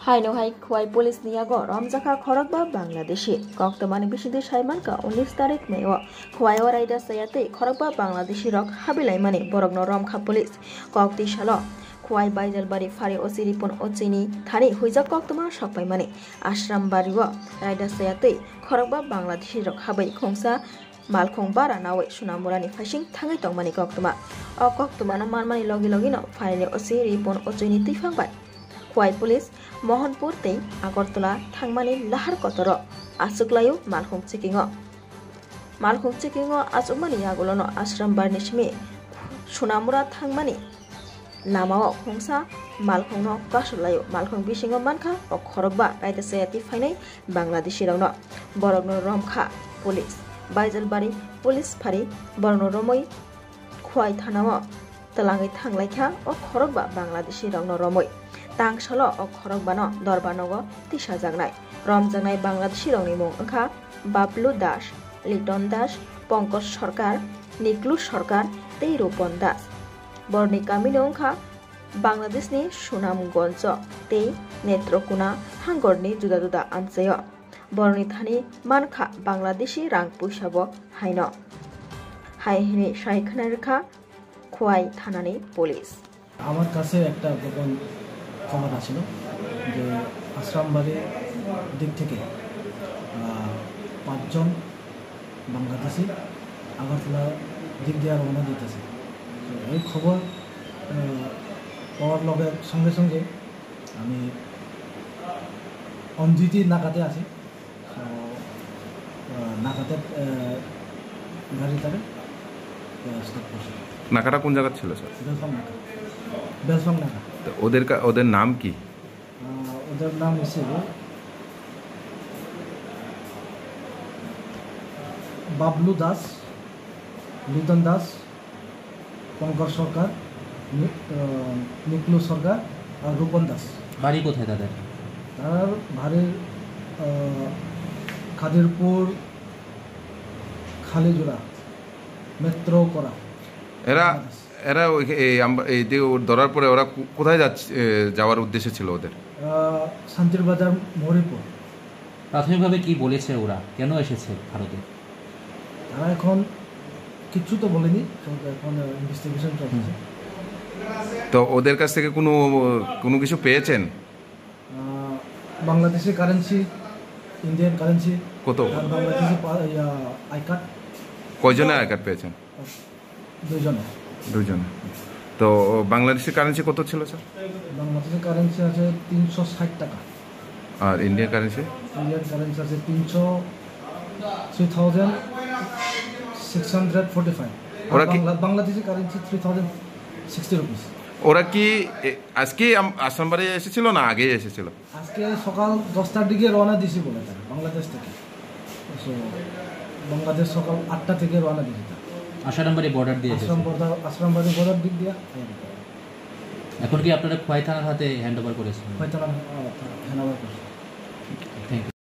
Hai Khwai Police Niago Ramjaka Khorokba Bangladeshi Koktomani Bishidi Shaimanka 19 Tarik Meo Khwai Oraida Sayate Khorokba Bangladeshi Rok Habilaimani Borogno Romkha Police Kokti Shalo Khwai Baijalbari Fari Osiripon Ochini Thani Huijak Koktoma Shokpaimani Ashram Bariwo Raida Sayate Khorokba Bangladeshi Rok Habai Khongsa Malkhong bara nawe Sunamurani Fashing Tangai Tongmani Koktoma O Koktomana Manmani Logino Fari Osiripon Ochini Tifangbai Khwai Police Mohanpur tei Agartala thangmani lahar kotoro asuklayo malkhung checkingo asumani agolono ashram barni simi Sunamura thangmani lamao khongsa malkhungno kasulayo malkhung bisingo mankha o khorokba raida sayati fainai Bangladeshi rokno borokno Romkha Police Baijalbari Police Phari borokno romoi Khwai thanao talangai thanglaikha o khorokba Bangladeshi rokno romoi Tangsalo o Khorogbano Dorbanogo Tisha Jagnai Rom Jagnai Bangladeshi Rongni Mung Angkha Bablu Das Liton Das Pankaj Sarkar Niklu Sarkar tei Rupon Das Borni Kamini Angkha Bangladeshni Sunamgonjo tei Netrokuna Hangorni juda ansayo Borni Thani Mankha Bangladeshi Rang Puisabo Haino Haihini Shaikhanarkha Khwai Thanani Police আমার কাছে একটা গোপন খবর আছিল যে আশ্রামবাড়ির দিক থেকে 5 জন বাংলাদেশি আগরতলা দিক দিয়ে রওনা দিতেছে এই খবর পাওয়ার লগে সঙ্গে আমি অঞ্জিতি নাকাতে আছি নাকাতে গাড়িটারে স্টপ করছি নাকাটা কোন জায়গা ছিল স্যার বেলফং নাকা তো ওদের নাম কি ওদের নাম হিসেবে বাবলু দাস লিটন দাস পঙ্কজ সরকার নিকলু সরকার আর রূপন দাস বাড়ি কোথায় তাদের বাড়ির খাদিরপুর খালিজোড়া মেট্রো করা এরা এই ধরার পরে ওরা কোথায় যাওয়ার উদ্দেশ্য ছিল ওদের শান্তির বাজার মরিপুর প্রাথমিকভাবে কি বলেছে ওরা কেন এসেছে ভারতে তারা এখন কিছু তো বলেনি এখন ইনভেস্টিগেশন চলছে তো ওদের কাছ থেকে কোনো কিছু পেয়েছেন বাংলাদেশি কারেন্সি ইন্ডিয়ান কারেন্সি কত বাংলাদেশি আই কার্ড কয়জনের আই কার্ড পেয়েছেন দুইজনে তো বাংলাদেশের কারেন্সি কত ছিল স্যার বাংলাদেশের কারেন্সি আছে 360 টাকা আর ইন্ডিয়ান কারেন্সি আছে 3645 ওরা কি বাংলাদেশি কারেন্সি 3060 রুপিস ওরা কি আজকে আসামবাড়ি এসেছিল না আগে এসেছিল আজকে সকাল 10টার দিকে রওনা দিয়েছি বলে তারা বাংলাদেশ থেকে বাংলাদেশ সকাল 8টা থেকে রওনা দিয়েছে আশরামবাড়ি বর্ডার দিয়ে আশরামবাড়ি বর্ডার দিক দিয়ে এখন কি আপনারা খোয়াই থানার হাতে হ্যান্ড ওভার করেছেন খোয়াই থানা হ্যান্ড ওভার করেছেন। Thank you.